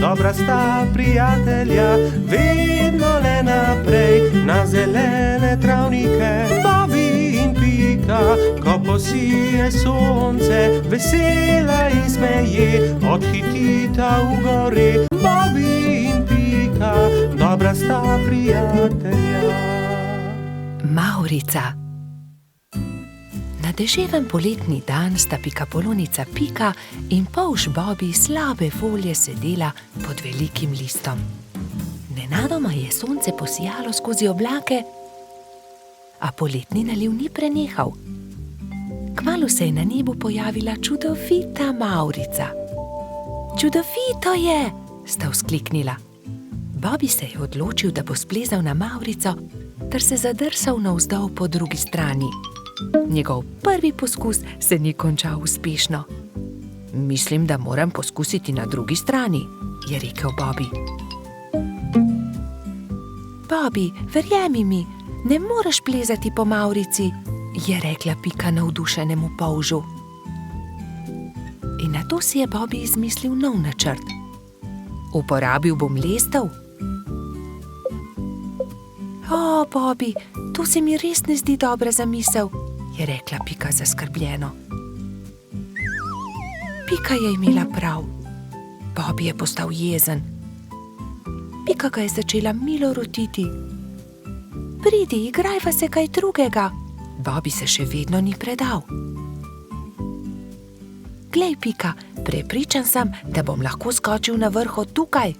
dobra sta prijatelja, vedno le naprej na zelene travnike. Bobby in Pika, ko posije sonce, vesela in smeje, odhitita v gori. Bobby in Pika, dobra sta prijatelja. Mavrica. Na deževen poletni dan sta pikapolonica Pika in polž Bobby slabe volje sedela pod velikim listom. Nenadoma je sonce posijalo skozi oblake, a poletni naliv ni prenehal. Kmalu se je na nebu pojavila čudovita Mavrica. Čudovito je, sta vzkliknila. Bobby se je odločil, da bo splezal na Mavrico ter se zadrsal navzdol po drugi strani. Njegov prvi poskus se ni končal uspešno. Mislim, da moram poskusiti na drugi strani, je rekel Bobby. Bobby, verjemi mi, ne moreš plezati po Mavrici, je rekla Pika navdušenemu polžu. In nato si je Bobby izmislil nov načrt. Uporabil bom lestev. O, Bobby, to se mi res ne zdi dobra zamisel, je rekla Pika zaskrbljeno. Pika je imela prav. Bobby je postal jezen. Pika ga je začela milo rotiti. Pridi, igrajva se kaj drugega. Bobby se še vedno ni predal. Glej, Pika, prepričan sem, da bom lahko skočil na vrh od tukaj.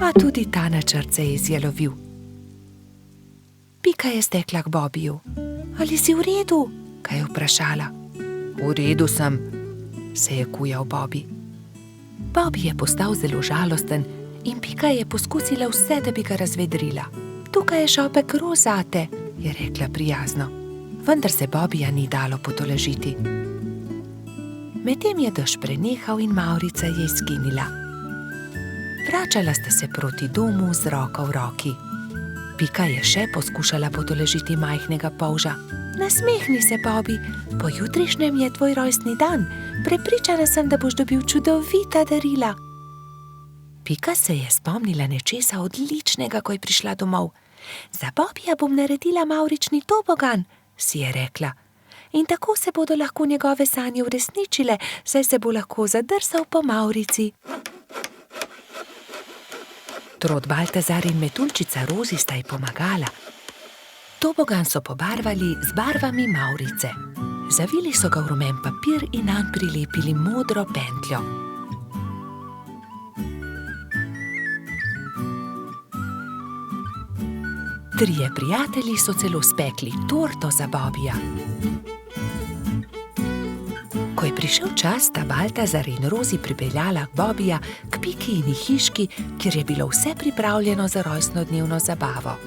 A tudi ta načrt se je izjalovil. Pika je stekla k Bobbyju. Ali si v redu? Ga je vprašala. V redu sem, se je kujal Bobby. Bobby je postal zelo žalosten in Pika je poskusila vse, da bi ga razvedrila. Tukaj je šopek rož zate, je rekla prijazno. Vendar se Bobbyja ni dalo potolažiti. Medtem je dež prenehal in Mavrica je izginila. Vračala sta se proti domu z roko v roki. Pika je še poskušala potolažiti majhnega polža. Nasmehni se, Bobby, pojutrišnjem je tvoj rojstni dan. Prepričana sem, da boš dobil čudovita darila. Pika se je spomnila nečesa odličnega, ko je prišla domov. Za Bobbyja bom naredila mavrični tobogan, si je rekla. In tako se bodo lahko njegove sanje uresničile, saj se bo lahko zadrsal po Mavrici. Trod Baltazar in metuljčica Rozi sta ji pomagala. Tobogan so pobarvali z barvami Mavrice. Zavili so ga v rumen papir in nanj prilepili modro pentljo. Trije prijatelji so celo spekli torto za Bobbyja. Ko je prišel čas, sta Baltazar in Rozi pripeljala Bobbyja k Pikini hiški, kjer je bilo vse pripravljeno za rojstnodnevno zabavo.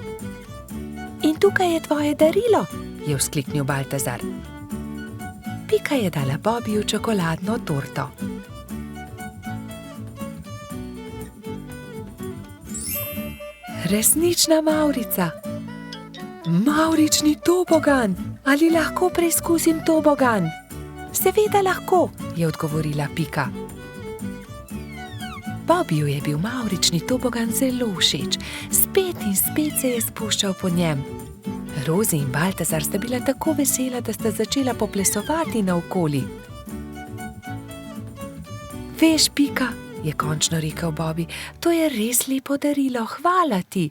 In tukaj je tvoje darilo, je vzkliknil Baltazar. Pika je dala Bobbyju čokoladno torto. Resnična Mavrica. Mavrični tobogan. Ali lahko preizkusim tobogan? Seveda lahko, je odgovorila Pika. Bobbyju je bil mavrični tobogan zelo všeč. Spet in spet se je spuščal po njem. Rozi in Baltazar sta bila tako vesela, da sta začela poplesovati naokoli. Veš, Pika, je končno rekel Bobby, to je res lepo darilo, hvala ti.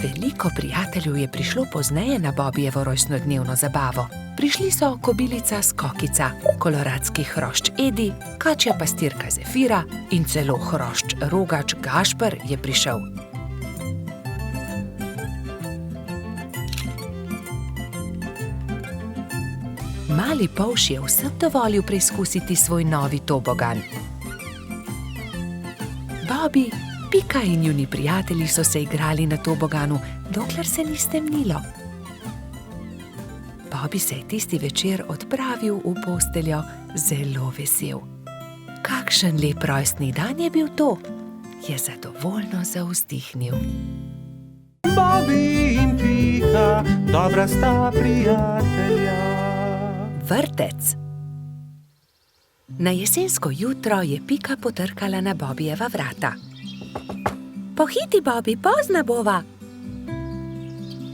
Veliko prijateljev je prišlo pozneje na Bobbyjevo rojstnodnevno zabavo. Prišli so kobilica Skokica, koloradski hrošč Edi, kačja pastirka Zefira in celo hrošč Rogač Gašper je prišel. Mali polž je vsem dovolil preizkusiti svoj novi tobogan. Bobby, Pika in njuni prijatelji so se igrali na toboganu, dokler se ni stemnilo. Bobby se je tisti večer odpravil v posteljo zelo vesel. Kakšen lep rojstni dan je bil to, je zadovoljno zavzdihnil. Bobby in Pika, dobra sta prijatelja. Vrtec. Na jesensko jutro je Pika potrkala na Bobijeva vrata. Pohiti, Bobi, pozna bova!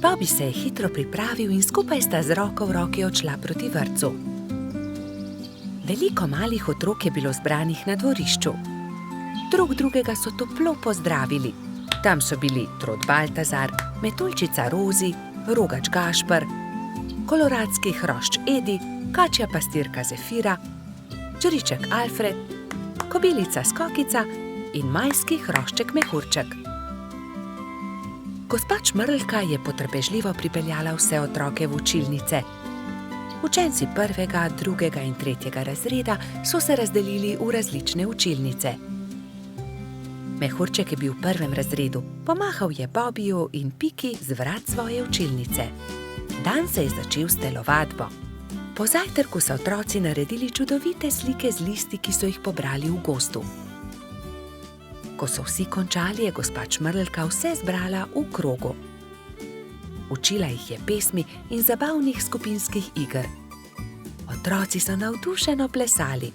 Bobi se je hitro pripravil in skupaj sta z roko v roki odšla proti vrtcu. Veliko malih otrok je bilo zbranih na dvorišču. Drug drugega so toplo pozdravili. Tam so bili Trod Baltazar, Metuljčica Rozi, Rogač Gašper, koloradski hrošč Edi, kačja pastirka Zefira, čriček Alfred, kobilica Skokica in majski hrošček Mehurček. Gospa Čmrlka je potrpežljivo pripeljala vse otroke v učilnice. Učenci 1., 2. in 3. razreda so se razdelili v različne učilnice. Mehurček je bil v 1. razredu, pomahal je Bobiju in Piki z vrat svoje učilnice. Dan se je začel s telovadbo. Po zajtrku so otroci naredili čudovite slike z listi, ki so jih pobrali v gozdu. Ko so vsi končali, je gospa Čmrlka vse zbrala v krogu. Učila jih je pesmi in zabavnih skupinskih iger. Otroci so navdušeno plesali.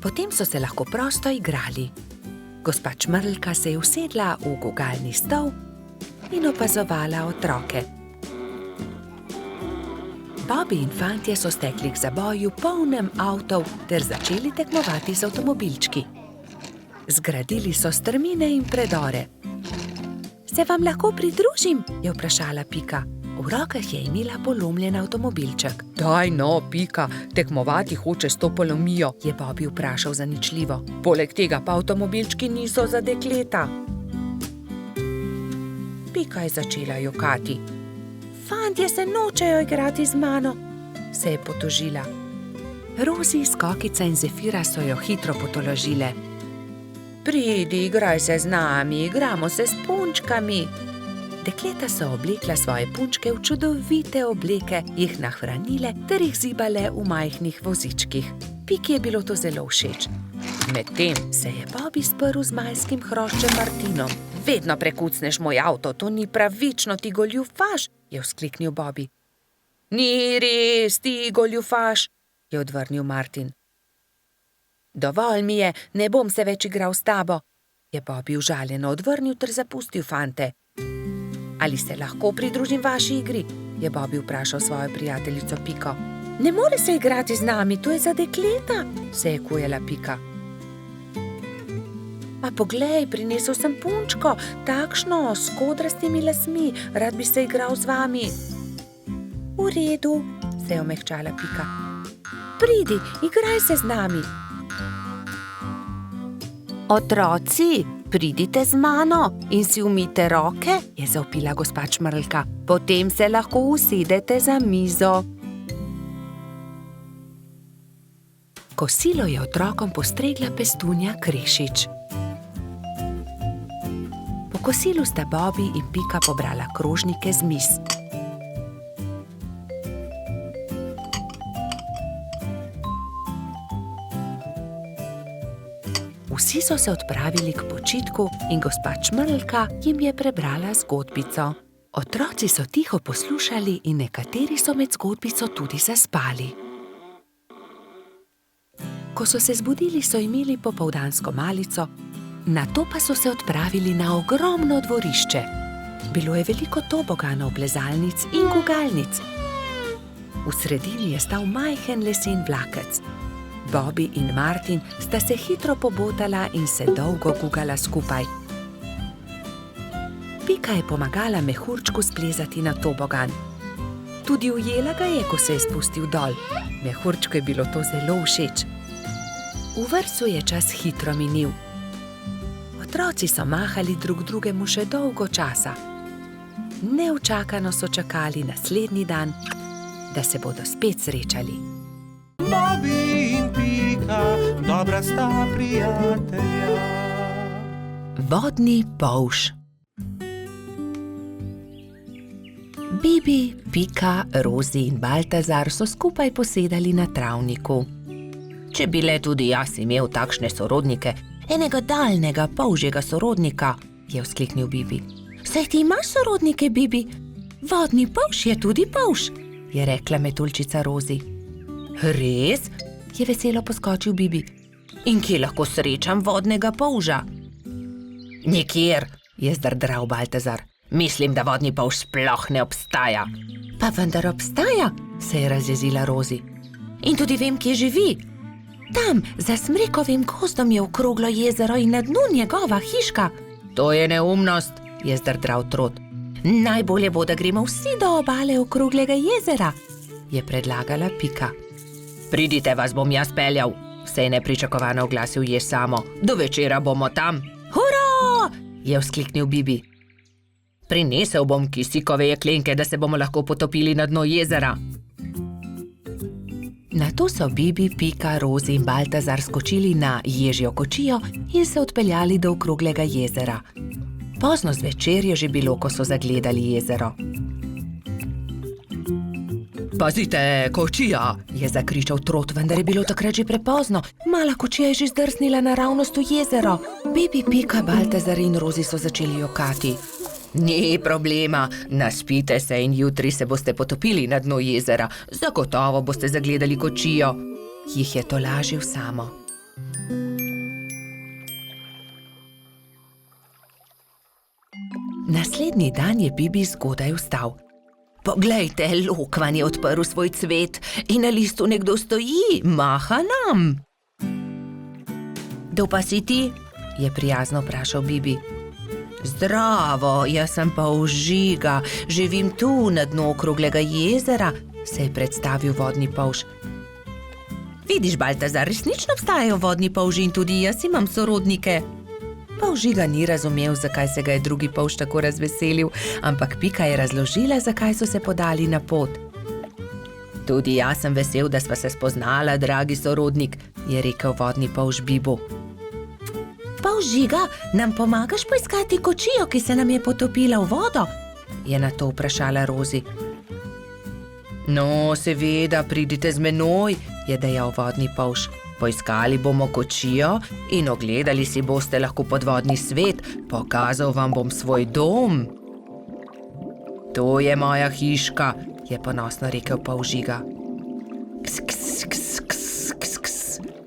Potem so se lahko prosto igrali. Gospa Čmrlka se je usedla v gugalni stol in opazovala otroke. Bobi in fantje so stekli k zaboju polnem avtov ter začeli tekmovati z avtomobilčki. Zgradili so strmine in predore. Se vam lahko pridružim? Je vprašala Pika. V rokah je imela polomljen avtomobilček. Daj no, Pika, tekmovati hoče s to polomijo, je Bobi vprašal zaničljivo. Poleg tega pa avtomobilčki niso za dekleta. Pika je začela jokati. Fantje se nočejo igrati z mano, se je potožila. Rozi, Skokica in Zefira so jo hitro potolažile. Pridi, igraj se z nami, igramo se s punčkami. Dekleta so oblekla svoje punčke v čudovite obleke, jih nahranile ter jih zibale v majhnih vozičkih. Piki je bilo to zelo všeč. Medtem se je Bobi sprl z majskim hroščem Martinom. Vedno prekucneš moj avto, to ni pravično, ti goljufaš, je vzkliknil Bobi. Ni res, ti goljufaš, je odvrnil Martin. Dovolj mi je, ne bom se več igral s tabo, je Bobi užaljeno odvrnil ter zapustil fante. Ali se lahko pridružim vaši igri? Je Bobi vprašal svojo prijateljico Piko. Ne more se igrati z nami, to je za dekleta, se je kujala Pika. A poglej, prinesel sem punčko, takšno, s kodrastimi lasmi, rad bi se igral z vami. V redu, se je omehčala Pika. Pridi, igraj se z nami. Otroci, pridite z mano in si umijte roke, je zavpila gospa Čmrlka. Potem se lahko usedete za mizo. Kosilo je otrokom postregla pestunja Krešič. Po kosilu sta Bobi in Pika pobrala krožnike z miz. Vsi so se odpravili k počitku in gospa Čmrlka jim je prebrala zgodbico. Otroci so tiho poslušali in nekateri so med zgodbico tudi zaspali. Ko so se zbudili, so imeli popoldansko malico, nato pa so se odpravili na ogromno dvorišče. Bilo je veliko toboganov, plezalnic in gugalnic. V sredini je stal majhen lesen vlakec. Bobi in Martin sta se hitro pobotala in se dolgo gugala skupaj. Pika je pomagala Mehurčku splezati na tobogan. Tudi ujela ga je, ko se je spustil dol. Mehurčku je bilo to zelo všeč. V vrtcu je čas hitro minil. Otroci so mahali drug drugemu še dolgo časa. Neučakano so čakali naslednji dan, da se bodo spet srečali. Bobi in Pika, dobra sta prijatelja. Vodni polž. Bibi, Pika, Rozi in Baltazar so skupaj posedali na travniku. Če bi le tudi jaz imel takšne sorodnike, enega daljnega polžjega sorodnika, je vzkliknil Bibi. Saj ti imaš sorodnike, Bibi? Vodni polž je tudi polž, je rekla Metuljčica Rozi. Res? je veselo poskočil Bibi. In kje lahko srečam vodnega polža? Nikjer, je zdrdral Baltazar. Mislim, da vodni polž sploh ne obstaja. Pa vendar obstaja, se je razjezila Rozi. In tudi vem, kje živi. Tam, za smrekovim gozdom je okroglo jezero in na dnu njegova hiška. To je neumnost, je zdrdral Trot. Najbolje bo, da gremo vsi do obale okroglega jezera, je predlagala Pika. Pridite, vas bom jaz peljal, se je nepričakovano oglasil Jež Samo. Do večera bomo tam. Hurra! Je vzkliknil Bibi. Prinesel bom kisikove jeklenke, da se bomo lahko potopili na dno jezera. Nato so Bibi, Pika, Rozi in Baltazar skočili na ježjo kočijo in se odpeljali do okroglega jezera. Pozno zvečer je že bilo, ko so zagledali jezero. Pazite, kočija, je zakričal Trot, vendar je bilo takrat že prepozno. Mala kočija je že zdrsnila naravnost v jezero. Bibi, Pika, Baltazar in Rozi so začeli jokati. Ni problema, naspite se in jutri se boste potopili na dno jezera. Zagotovo boste zagledali kočijo, jih je tolažil Samo. Naslednji dan je Bibi zgodaj vstal. Poglejte, lokvan je odprl svoj cvet in na listu nekdo stoji, maha nam. Kdo pa si ti? Je prijazno vprašal Bibi. Zdravo, jaz sem polž Žiga, živim tu na dnu okroglega jezera, se je predstavil vodni polž. Vidiš, Baltazar, resnično obstajajo vodni polži in tudi jaz imam sorodnike. Polž Žiga ni razumel, zakaj se ga je drugi polž tako razveselil, ampak Pika je razložila, zakaj so se podali na pot. Tudi jaz sem vesel, da sva se spoznala, dragi sorodnik, je rekel vodni polž Bibu. Polž Žiga, nam pomagaš poiskati kočijo, ki se nam je potopila v vodo? Je na to vprašala Rozi. No, seveda, pridite z menoj, je dejal vodni polž. Poiskali bomo kočijo in ogledali si boste lahko podvodni svet, pokazal vam bom svoj dom. To je moja hiška, je ponosno rekel polž Žiga. Ks, ks, ks, ks, ks, ks,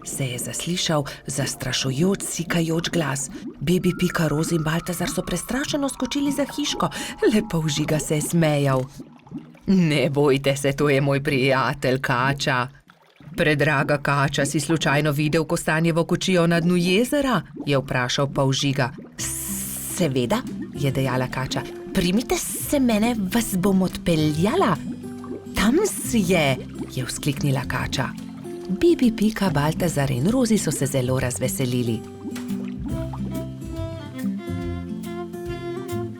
se je zaslišal zastrašujoč, sikajoč glas. Bibi, Pika, Rozi in Baltazar so prestrašeno skočili za hiško, le polž Žiga se je smejal. Ne bojte se, to je moj prijatelj Kača. Predraga Kača, si slučajno videl kostanjevo kočijo na dnu jezera? Je vprašal polž Žiga. Seveda, je dejala Kača. Primite se mene, vas bom odpeljala. Tam je vzkliknila Kača. Bibi, Pika, Baltazar in Rozi so se zelo razveselili.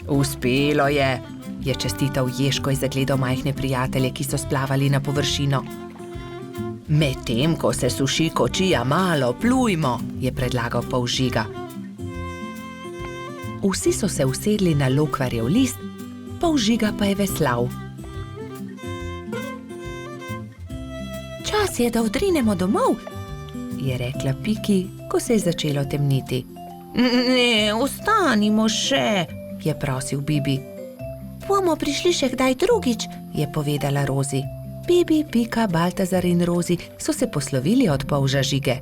Uspelo je čestital Jež, ko je zagledal majhne prijatelje, ki so splavali na površino. Medtem, ko se suši kočija, malo plujmo, je predlagal polž Žiga. Vsi so se usedli na lokvarjev list, polž Žiga pa je veslal. Čas je, da odrinemo domov, je rekla Piki, ko se je začelo temniti. Ne, ostanimo še, je prosil Bibi. Bomo prišli še kdaj drugič, je povedala Rozi. Bibi, Pika, Baltazar in Rozi so se poslovili od polža Žige.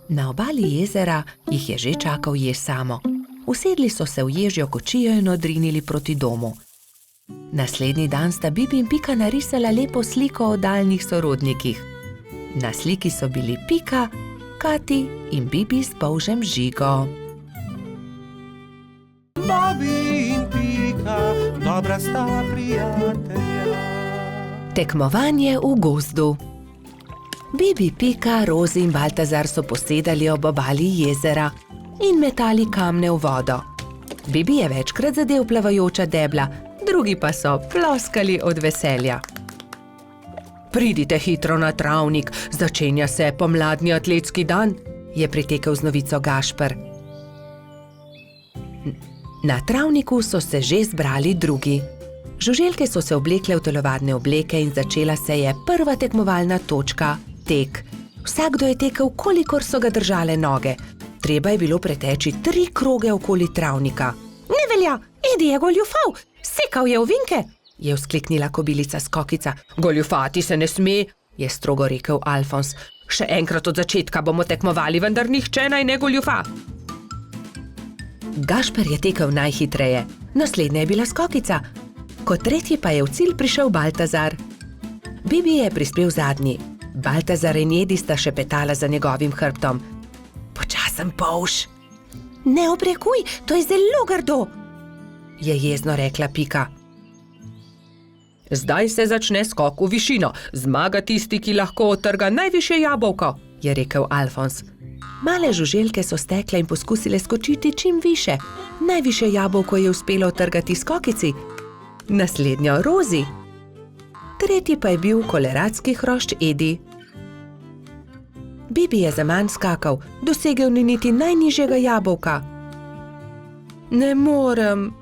Na obali jezera jih je že čakal Jež Samo. Usedli so se v ježjo kočijo in odrinili proti domu. Naslednji dan sta Bibi in Pika narisala lepo sliko o daljnih sorodnikih. Na sliki so bili Pika, Kati in Bibi s polžem Žigo. Bobi in Pika, dobra sta prijatelja. Tekmovanje v gozdu. Bibi, Pika, Rozi in Baltazar so posedali ob obali jezera in metali kamne v vodo. Bibi je večkrat zadel plavajoča debla, drugi pa so ploskali od veselja. Pridite hitro na travnik, začenja se pomladni atletski dan, je pritekel z novico Gašper. Na travniku so se že zbrali drugi. Žuželke so se oblekle v telovadne obleke in začela se je prva tekmovalna točka, tek. Vsakdo je tekel, kolikor so ga držale noge. Treba je bilo preteči 3 kroge okoli travnika. Ne velja, Edi je goljufal, sekal je ovinke, je vzkliknila kobilica Skokica. Goljufati se ne sme, je strogo rekel Alfons. Še enkrat od začetka bomo tekmovali, vendar nihče naj ne goljufa. Gašper je tekel najhitreje, naslednja je bila Skokica, kot tretji pa je v cilj prišel Baltazar. Bibi je prispel zadnji. Baltazar in Edi sta šepetala za njegovim hrbtom. Počasen polž. Ne obrekuj, to je zelo grdo, je jezno rekla Pika. Zdaj se začne skok v višino. Zmaga tisti, ki lahko odtrga najvišje jabolko, je rekel Alfons. Male žuželke so stekle in poskusile skočiti čim više. Najvišje jabolko je uspelo odtrgati Skokici, naslednjo Rozi. Tretji pa je bil koleratski hrošč Edi. Bibi je zaman skakal, dosegel ni niti najnižjega jabolka. Ne morem.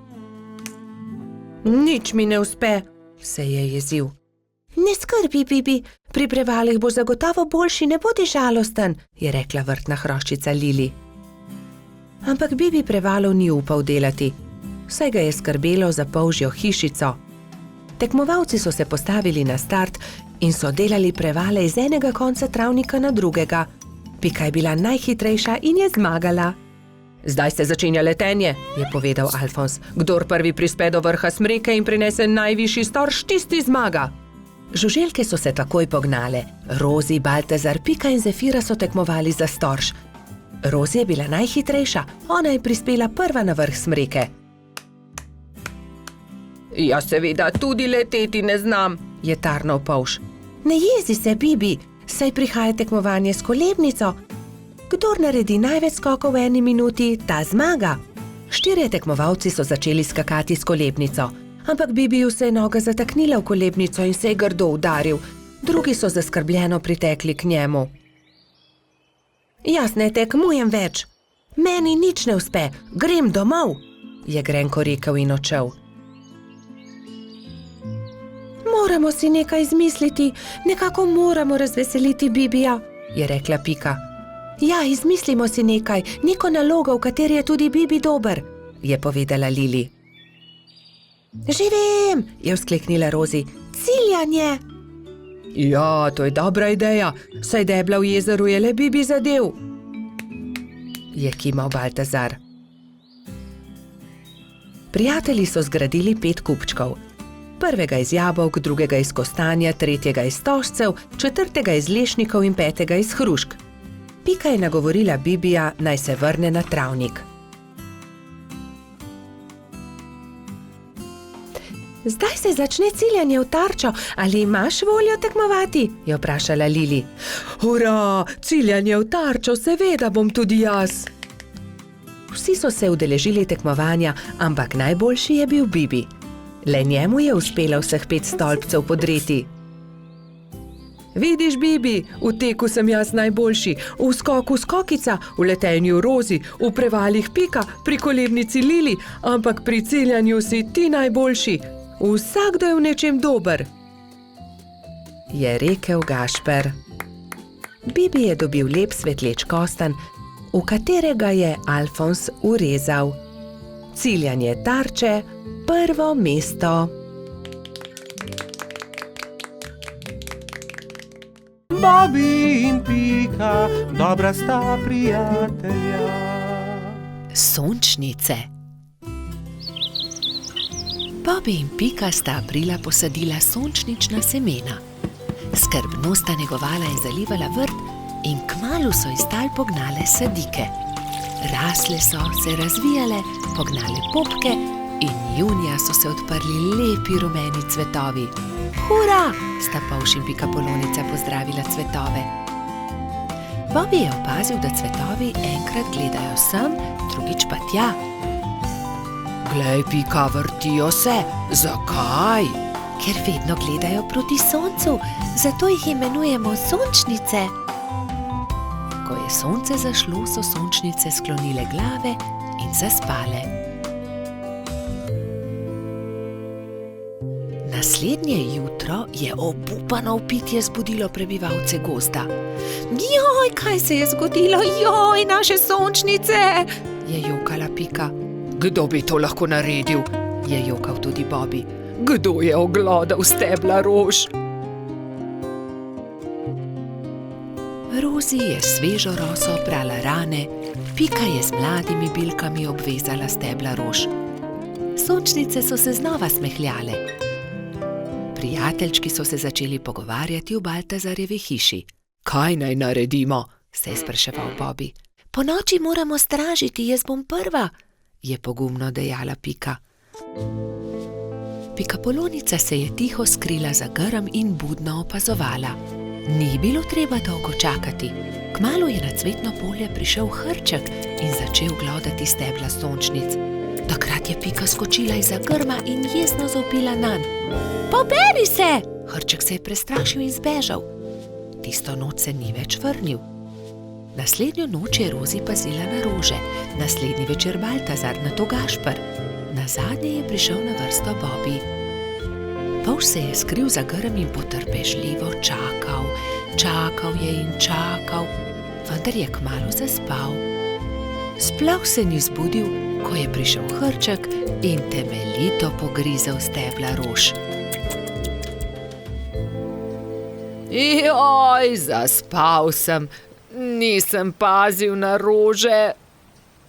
Nič mi ne uspe, se je jezil. Ne skrbi, Bibi, pri prevalih boš zagotovo boljši, ne bodi žalosten, je rekla vrtna hroščica Lili. Ampak Bibi prevalov ni upal delati, saj ga je skrbelo za polžjo hišico. Tekmovalci so se postavili na start in so delali prevale iz enega konca travnika na drugega. Pika je bila najhitrejša in je zmagala. Zdaj se začenja letenje, je povedal Alfons. Kdor prvi prispe do vrha smreke in prinese najvišji storž, tisti zmaga. Žuželke so se takoj pognale. Rozi, Baltazar, Pika in Zefira so tekmovali za storž. Rozi je bila najhitrejša, ona je prispela prva na vrh smreke. Ja, seveda, tudi leteti ne znam, je tarnal polž. Ne jezi se, Bibi, saj prihaja tekmovanje s kolebnico. Kdor naredi največ skokov v 1 minuti, ta zmaga. 4 tekmovalci so začeli skakati s kolebnico, ampak Bibiju se je noga zataknila v kolebnico in se je grdo udaril. Drugi so zaskrbljeno pritekli k njemu. Jaz ne tekmujem več. Meni nič ne uspe, grem domov, je grenko rekel in odšel. Moramo si nekaj izmisliti, nekako moramo razveseliti Bibija, je rekla Pika. Ja, izmislimo si nekaj, neko nalogo, v kateri je tudi Bibi dober, je povedala Lili. Že vem, je vzkliknila Rozi, ciljanje. Ja, to je dobra ideja, saj debla v jezeru je le Bibi zadev, je kimal Baltazar. Prijatelji so zgradili 5 kupčkov. Prvega iz jabolk, drugega iz kostanja, tretjega iz stožcev, četrtega iz lešnikov in 5. iz hrušk. Pika je nagovorila Bibija, naj se vrne na travnik. Zdaj se začne ciljanje v tarčo, ali imaš voljo tekmovati? Je vprašala Lili. Hurra, ciljanje v tarčo, seveda bom tudi jaz. Vsi so se udeležili tekmovanja, ampak najboljši je bil Bibi. Le njemu je uspelo vseh 5 stolpcev podreti. Vidiš, Bibi, v teku sem jaz najboljši, v skoku Skokica, v letenju Rozi, v prevalih Pika, pri kolebnici Lili, ampak pri ciljanju si ti najboljši. Vsakdo je v nečem dober, je rekel Gašper. Bibi je dobil lep svetleč kostanj, v katerega je Alfons urezal. Ciljanje tarče, prvo mesto. Bobby in Pika, dobra sta prijatelja. Sončnice. Bobby in Pika sta aprila posadila sončnična semena. Skrbno sta negovala in zalivala vrt in kmalu so iz tal pognale sadike. Rasle so, se razvijale, pognale popke in junija so se odprli lepi rumeni cvetovi. Hura! Sta polž in Pikapolonica pozdravila cvetove. Bobby je opazil, da cvetovi enkrat gledajo sem, drugič pa tja. Glej, Pika, vrtijo se. Zakaj? Ker vedno gledajo proti soncu, zato jih imenujemo sončnice. Ko je sonce zašlo, so sončnice sklonile glave in zaspale. Naslednje jutro je obupano vpitje zbudilo prebivalce gozda. Joj, kaj se je zgodilo? Joj, naše sončnice! Je jokala Pika. Kdo bi to lahko naredil? Je jokal tudi Bobby. Kdo je oglodal stebla rož? Rozi je svežo roso prala rane, Pika je z mladimi bilkami obvezala stebla rož. Sončnice so se znova smehljale. Prijateljčki so se začeli pogovarjati v Baltazarjevi hiši. Kaj naj naredimo? Se je spraševal Bobby. Ponoči moramo stražiti, jaz bom prva, je pogumno dejala Pika. Pikapolonica se je tiho skrila za grm in budno opazovala. Ni bilo treba dolgo čakati. Kmalu je na cvetno polje prišel Hrček in začel glodati stebla sončnic. Takrat je Pika skočila izza grma in jezno zavpila nanj. Poberi se! Hrček se je prestrašil in zbežal. Tisto noč se ni več vrnil. Naslednjo noč je Rozi pazila na rože, naslednji večer Baltazar, nato Gašper. Nazadnje je prišel na vrsto Bobby. Polž se je skril za grm in potrpežljivo čakal. Čakal je in čakal, vendar je kmalu zaspal. Sploh se ni zbudil, ko je prišel Hrček in temeljito pogrizel stebla rož. Joj, zaspal sem, nisem pazil na rože,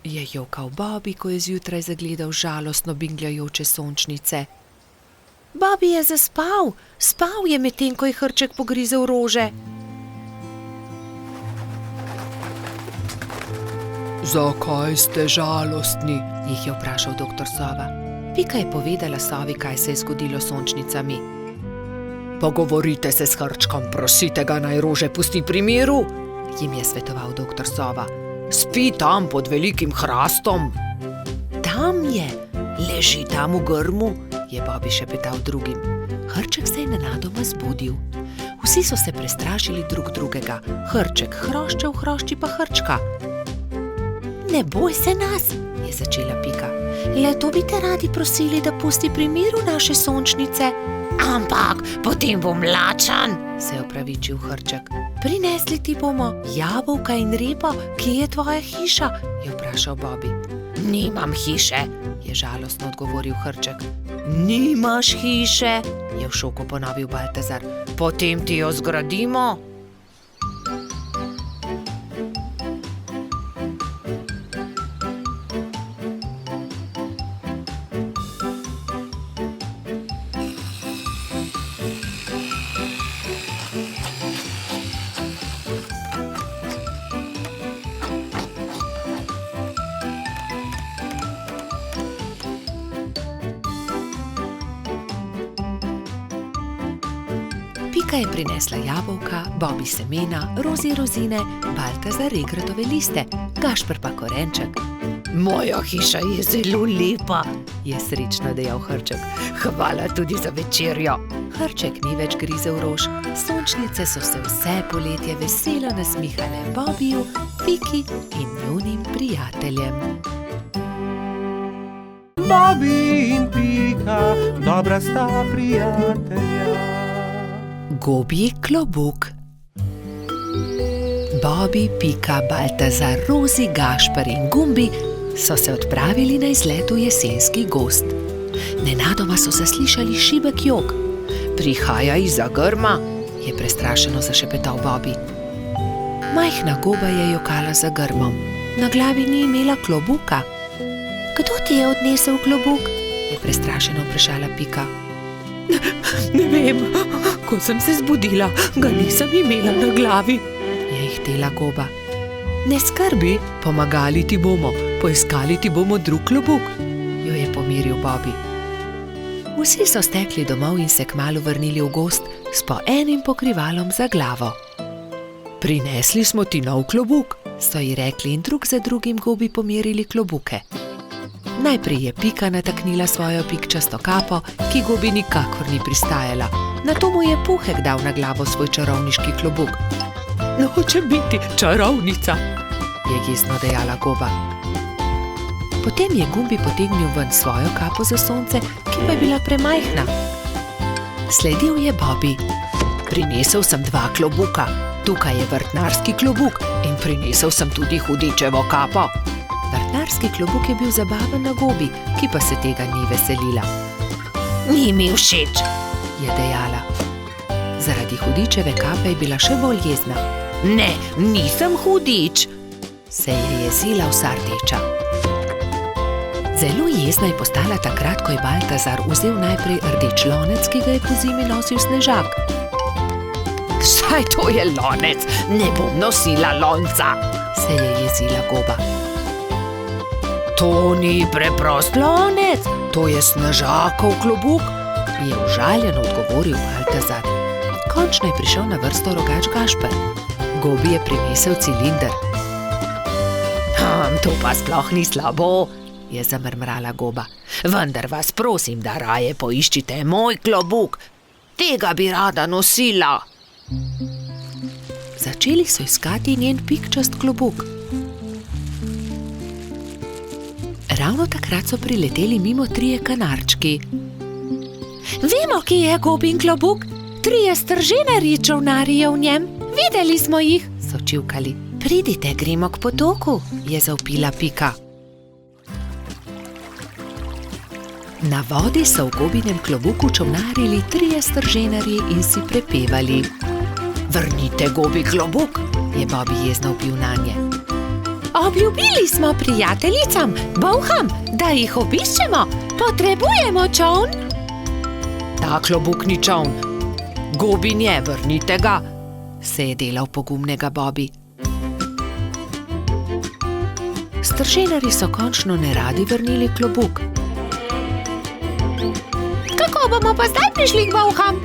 je jokal Bobby, ko je zjutraj zagledal žalostno bingljajoče sončnice. Bobby je zaspal, spal je medtem, ko je Hrček pogrizel rože. Zakaj ste žalostni? Jih je vprašal doktor Sova. Pika je povedala Sovi, kaj se je zgodilo s sončnicami. Pogovorite se s Hrčkom, prosite ga, naj rože pusti pri miru, jim je svetoval doktor Sova. Spi tam pod velikim hrastom. Tam je, leži tam v grmu, je Bobby šepetal drugim. Hrček se je nenadoma zbudil. Vsi so se prestrašili drug drugega. Hrček hroščev, hrošči pa Hrčka. Ne boj se nas, je začela Pika. Le to bi te radi prosili, da pusti pri miru naše sončnice. Ampak potem bom lačen, se je opravičil Hrček. Prinesli ti bomo jabolka in repo, kje je tvoja hiša, je vprašal Bobby. Nimam hiše, je žalostno odgovoril Hrček. Nimaš hiše, je v šoku ponovil Baltazar. Potem ti jo zgradimo. Pika je prinesla jabolka, Bobby semena, Rozi rozine, Baltazar regratove liste, Gašper pa korenček. Moja hiša je zelo lepa, je srečno dejal Hrček. Hvala tudi za večerjo. Hrček ni več grizel rož, sončnice so se vse poletje veselo nasmihale Bobbyju, Piki in njunim prijateljem. Bobby in Pika, dobra sta prijatelja. Gobji klobuk. Bobby, Pika, Baltazar, Rozi, Gašper in Gumbi so se odpravili na izlet v jesenski gozd. Nenadoma so zaslišali šibek jok. Prihaja izza grma, je prestrašeno zašepetal Bobby. Majhna goba je jokala za grmom. Na glavi ni imela klobuka. Kdo ti je odnesel klobuk? Je prestrašeno vprašala Pika. Ne vem, ko sem se zbudila, ga nisem imela na glavi, je ihtela goba. Ne skrbi, pomagali ti bomo, poiskali ti bomo drug klobuk, jo je pomiril Bobby. Vsi so stekli domov in se kmalu vrnili v gozd s po enim pokrivalom za glavo. Prinesli smo ti nov klobuk, so ji rekli in drug za drugim gobi pomerili klobuke. Najprej je Pika nataknila svojo pikčasto kapo, ki gobi nikakor ni pristajala. Nato mu je Puhek dal na glavo svoj čarovniški klobuk. Hočem biti čarovnica, je jezno dejala goba. Potem je Gumbi potegnil ven svojo kapo za sonce, ki pa je bila premajhna. Sledil je Bobby. Prinesel sem 2 klobuka, tukaj je vrtnarski klobuk in prinesel sem tudi hudičevo kapo. Vrtnarski klobuk je bil zabaven na gobi, ki pa se tega ni veselila. Ni mi všeč, je dejala. Zaradi hudičeve kape je bila še bolj jezna. Ne, nisem hudič, se je jezila vsa rdeča. Zelo jezna je postala takrat, ko je Baltazar vzel najprej rdeč lonec, ki ga je pozimi nosil Snežak. Saj to je lonec, ne bom nosila lonca, se je jezila Goba. To ni preprost lonec, to je Snežakov klobuk, je užaljeno odgovoril Baltazar. Končno je prišel na vrsto rogač Gašper. Gobi je prinesel cilinder. To pa sploh ni slabo, je zamrmrala Goba. Vendar vas prosim, da raje poiščite moj klobuk. Tega bi rada nosila. Začeli so iskati njen pikčast klobuk. Ravno takrat so prileteli mimo 3 kanarčki. Vemo, kje je Gobin klobuk. 3 strženarji čolnarijo v njem. Videli smo jih, so čivkali. Pridite, gremo k potoku, je zavpila Pika. Na vodi so v Gobinem klobuku čolnarili 3 strženarji in si prepevali. Vrnite Gobi klobuk, je Bobi jezno vpil nanje. Obljubili smo prijateljicam, bolham, da jih obiščemo. Potrebujemo čoln. Ta klobuk ni čoln. Gobin je, vrnite ga, se je delal pogumnega Bobi. Strženarji so končno neradi vrnili klobuk. Kako bomo pa zdaj prišli k bolham?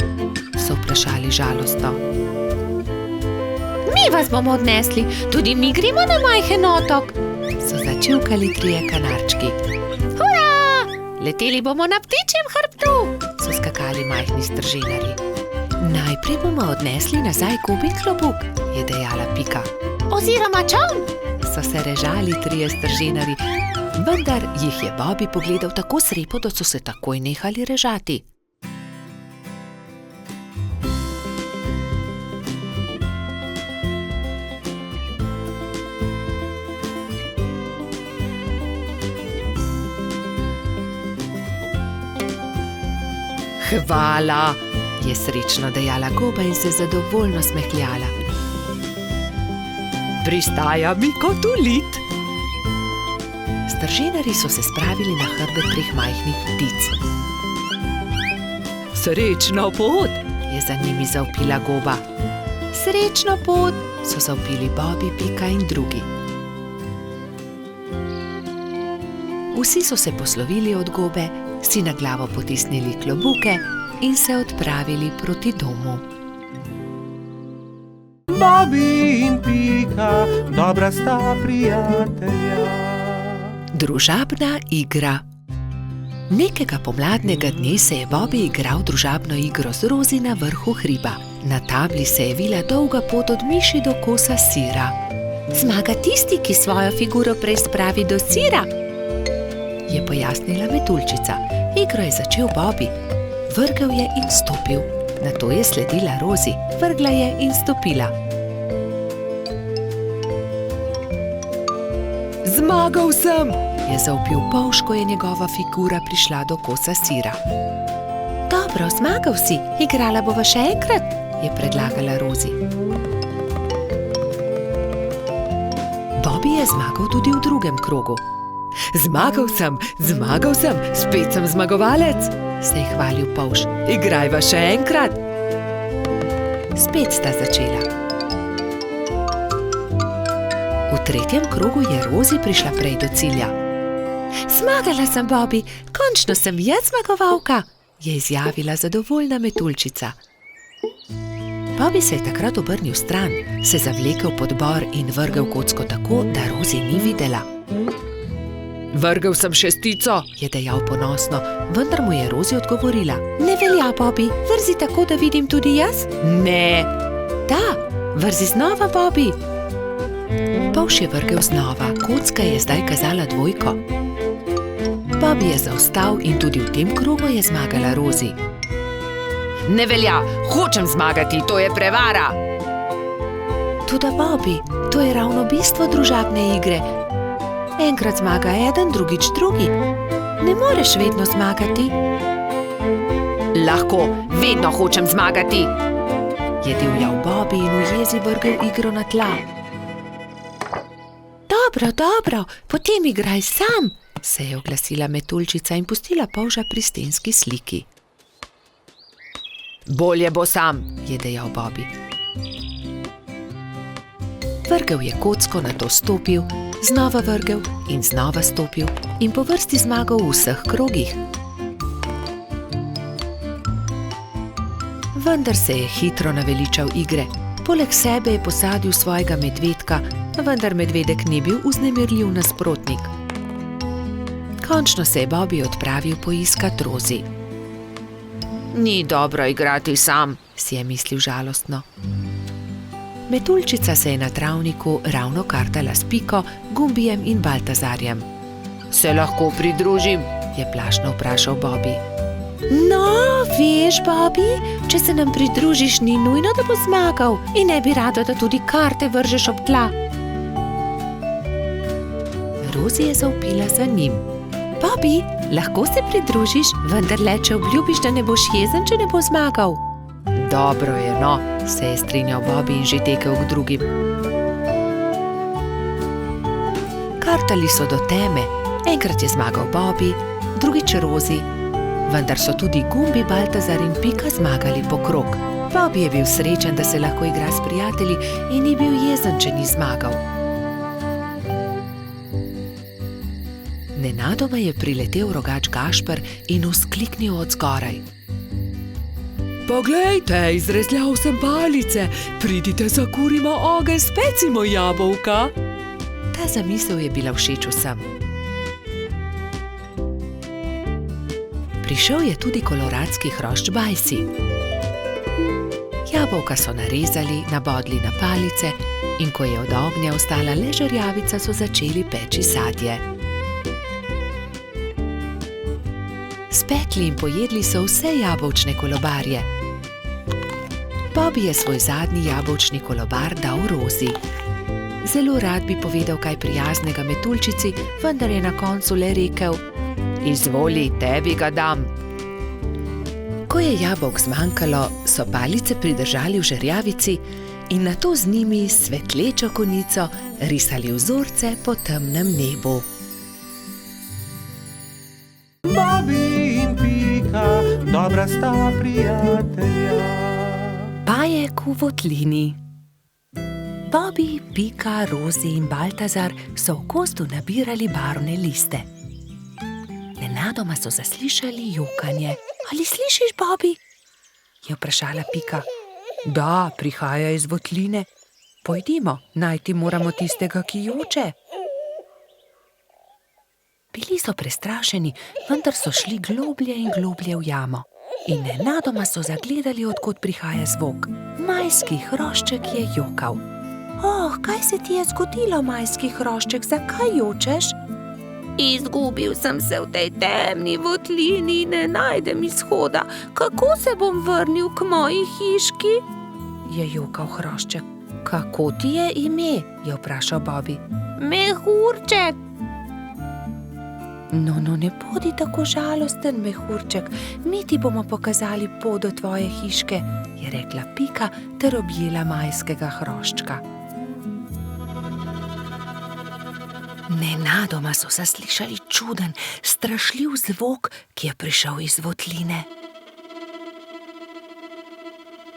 So vprašali žalostno. Mi vas bomo odnesli, tudi mi gremo na majhen otok, so začivkali 3 kanarčki. Hurra! Leteli bomo na ptičjem hrbtu, so skakali majhni strženarji. Najprej bomo odnesli nazaj Gobin klobuk, je dejala Pika. Oziroma čoln, so se režali 3 strženarji, vendar jih je Bobi pogledal tako srepo, da so se takoj nehali režati. Hvala, je srečno dejala Goba in se zadovoljno smehljala. Pristaja mi kot ulit. Strženarji so se spravili na hrbet 3 majhnih ptic. Srečno pot, je za njimi zavpila Goba. Srečno pot, so zavpili Bobi, Pika in drugi. Vsi so se poslovili od Gobe, si na glavo potisnili klobuke in se odpravili proti domu. Bobi in Pika, dobra sta prijatelja. Družabna igra. Nekega pomladnega dne se je Bobi igral družabno igro z Rozi na vrhu hriba. Na tabli se je vila dolga pot od miši do kosa sira. Zmaga tisti, ki svojo figuro prej spravi do sira, je pojasnila metuljčica. Igro je začel Bobi. Vrgel je in stopil. Nato je sledila Rozi. Vrgla je in stopila. Zmagal sem, je zavpil polž, ko je njegova figura prišla do kosa sira. Dobro, zmagal si, igrala bova še enkrat, je predlagala Rozi. Bobi je zmagal tudi v drugem krogu. Zmagal sem, spet sem zmagovalec, se je hvalil polž. Igrajva še enkrat. Spet sta začela. V tretjem krogu je Rozi prišla prej do cilja. Zmagala sem, Bobi, končno sem jaz zmagovalka, je izjavila zadovoljna metuljčica. Bobi se je takrat obrnil stran, se zavlekel pod bor in vrgel kocko tako, da Rozi ni videla. Vrgel sem 6, je dejal ponosno, vendar mu je Rozi odgovorila. Ne velja, Bobi, vrzi tako, da vidim tudi jaz? Ne. Da, vrzi znova, Bobi. Polž je vrgel znova, kocka je zdaj kazala 2. Bobi je zaostal in tudi v tem krogu je zmagala Rozi. Ne velja, hočem zmagati, to je prevara. Toda, Bobi, to je ravno bistvo družabne igre. Enkrat zmaga eden, drugič drugi. Ne moreš vedno zmagati. Lahko, vedno hočem zmagati, je divjal Bobby in v jezi vrgel igro na tla. Dobro, potem igraj sam, se je oglasila metuljčica in pustila polža pri stenski sliki. Bolje bo sam, je dejal Bobby. Vrgel je kocko, nato stopil, znova vrgel in znova stopil in po vrsti zmagal v vseh krogih. Vendar se je hitro naveličal igre. Poleg sebe je posadil svojega medvedka, vendar medvedek ni bil vznemirljiv nasprotnik. Končno se je Bobby odpravil poiskat Rozi. Ni dobro igrati sam, si je mislil žalostno. Metuljčica se je na travniku ravno kartala s Piko, Gumbijem in Baltazarjem. Se lahko pridružim? Je plašno vprašal Bobby. No, veš, Bobby, če se nam pridružiš, ni nujno, da bo zmagal in ne bi rado, da tudi karte vržeš ob tla. Rozi je zavpila za njim. Bobby, lahko se pridružiš, vendar le, če obljubiš, da ne boš jezen, če ne bo zmagal. Dobro je, no, se je strinjal Bobby in že tekel k drugim. Kartali so do teme. Enkrat je zmagal Bobby, drugič Rozi, vendar so tudi Gumbi, Baltazar in Pika zmagali po krog. Bobby je bil srečen, da se lahko igra s prijatelji in ni bil jezen, če ni zmagal. Nenadoma je priletel rogač Gašper in vzkliknil od zgoraj. Poglejte, izrezljal sem palice, pridite, zakurimo ogenj, specimo jabolka. Ta zamisel je bila všeč vsem. Prišel je tudi koloradski hrošč Bajsi. Jabolka so narezali, nabodli na palice in ko je od ognja ostala le žerjavica, so začeli peči sadje. Spekli in pojedli so vse jabolčne kolobarje. Bobby je svoj zadnji jabolčni kolobar dal Rozi. Zelo rad bi povedal kaj prijaznega metuljčici, vendar je na koncu le rekel: Izvoli, tebi ga dam. Ko je jabolk zmanjkalo, so palice pridržali v žerjavici in nato z njimi s svetlečo konico risali vzorce po temnem nebu. Bobby in Pika, dobra sta prijatelja. Bajek v votlini. Bobby, Pika, Rozi in Baltazar so v gozdu nabirali barvne liste. Nenadoma so zaslišali jokanje. Ali slišiš, Bobby? Je vprašala Pika. Da, prihaja iz votline. Pojdimo, najti moramo tistega, ki joče. Bili so prestrašeni, vendar so šli globlje in globlje v jamo. In nenadoma so zagledali, od kod prihaja zvok. Majski hrošček je jokal. Oh, kaj se ti je zgodilo, majski hrošček, zakaj jočeš? Izgubil sem se v tej temni votlini in ne najdem izhoda. Kako se bom vrnil k moji hiški? Je jokal hrošček. Kako ti je ime? Je vprašal Bobby. Mehurček. No, ne bodi tako žalosten, mehurček. Mi ti bomo pokazali pot do tvoje hiške, je rekla Pika ter objela majskega hroščka. Nenadoma so zaslišali čuden, strašljiv zvok, ki je prišel iz votline.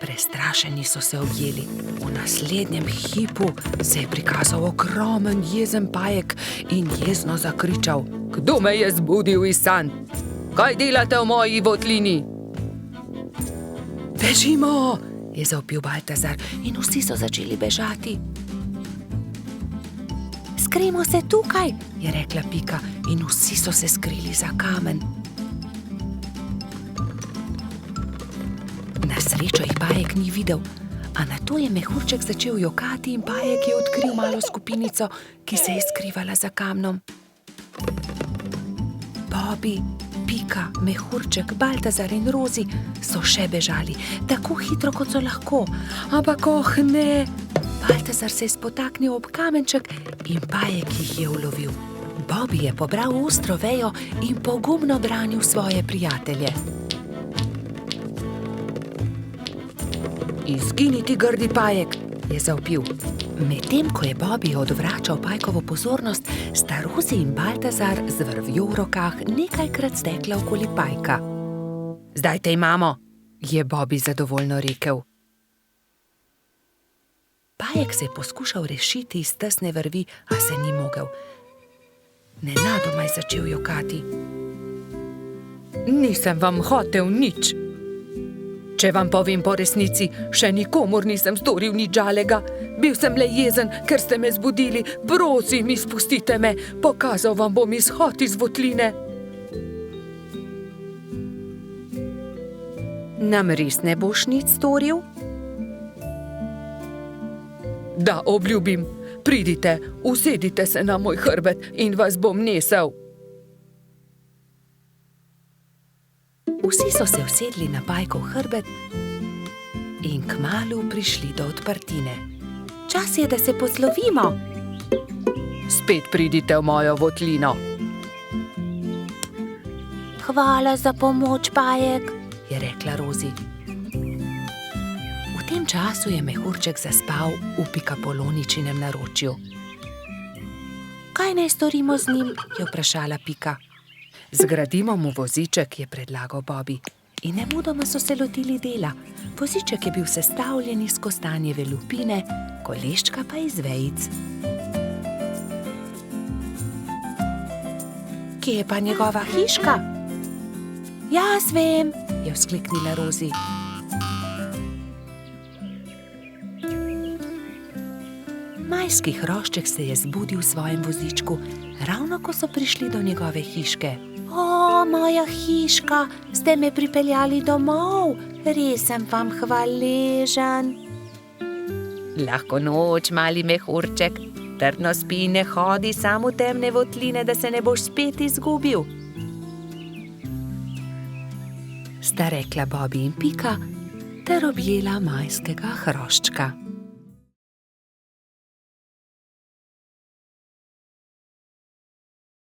Prestrašeni so se objeli. V naslednjem hipu se je prikazal ogromen jezen pajek in jezno zakričal: Kdo me je zbudil iz sanj? Kaj delate v moji votlini? Bežimo, je zavpil Baltazar in vsi so začeli bežati. Skrimo se tukaj, je rekla Pika in vsi so se skrili za kamen. Na srečo jih pajek ni videl, a nato je mehurček začel jokati in pajek je odkril malo skupinico, ki se je skrivala za kamnom. Bobby, Pika, mehurček, Baltazar in Rozi so še bežali, tako hitro, kot so lahko. Ampak ne! Baltazar se je spotaknil ob kamenček in pajek jih je ulovil. Bobby je pobral ostro vejo in pogumno branil svoje prijatelje. Izgini ti, grdi pajek, je zavpil. Medtem ko je Bobby odvračal pajkovo pozornost, sta Rozi in Baltazar z vrvjo v rokah nekajkrat stekla okoli pajka. Zdaj te imamo, je Bobby zadovoljno rekel. Pajek se je poskušal rešiti iz tesne vrvi, a se ni mogel. Nenadoma je začel jokati. Nisem vam hotel nič. Če vam povem po resnici, še nikomur nisem storil nič žalega. Bil sem le jezen, ker ste me zbudili. Prosim, izpustite me, pokazal vam bom izhod iz votline. Nam res ne boš nič storil? Da, obljubim. Pridite, usedite se na moj hrbet in vas bom nesel. Vsi so se usedli na pajkov hrbet in kmalu prišli do odprtine. Čas je, da se poslovimo. Spet pridite v mojo votlino. Hvala za pomoč, pajek, je rekla Rozi. V tem času je mehurček zaspal v Pikapoloničinem naročju. Kaj naj storimo z njim, je vprašala Pika. Zgradimo mu voziček, je predlagal Bobby. In nemudoma so se lotili dela. Voziček je bil sestavljen iz kostanjeve lupine, koleščka pa iz vejic. Kje je pa njegova hiška? Jaz vem, je vzkliknila Rozi. Majski hrošček se je zbudil v svojem vozičku, ravno ko so prišli do njegove hiške. O, moja hiška, ste me pripeljali domov, res sem vam hvaležen. Lahko noč, mali mehurček, trdno spi in ne hodi samo v temne votline, da se ne boš spet izgubil. Sta rekla Bobby in Pika ter objela majskega hroščka.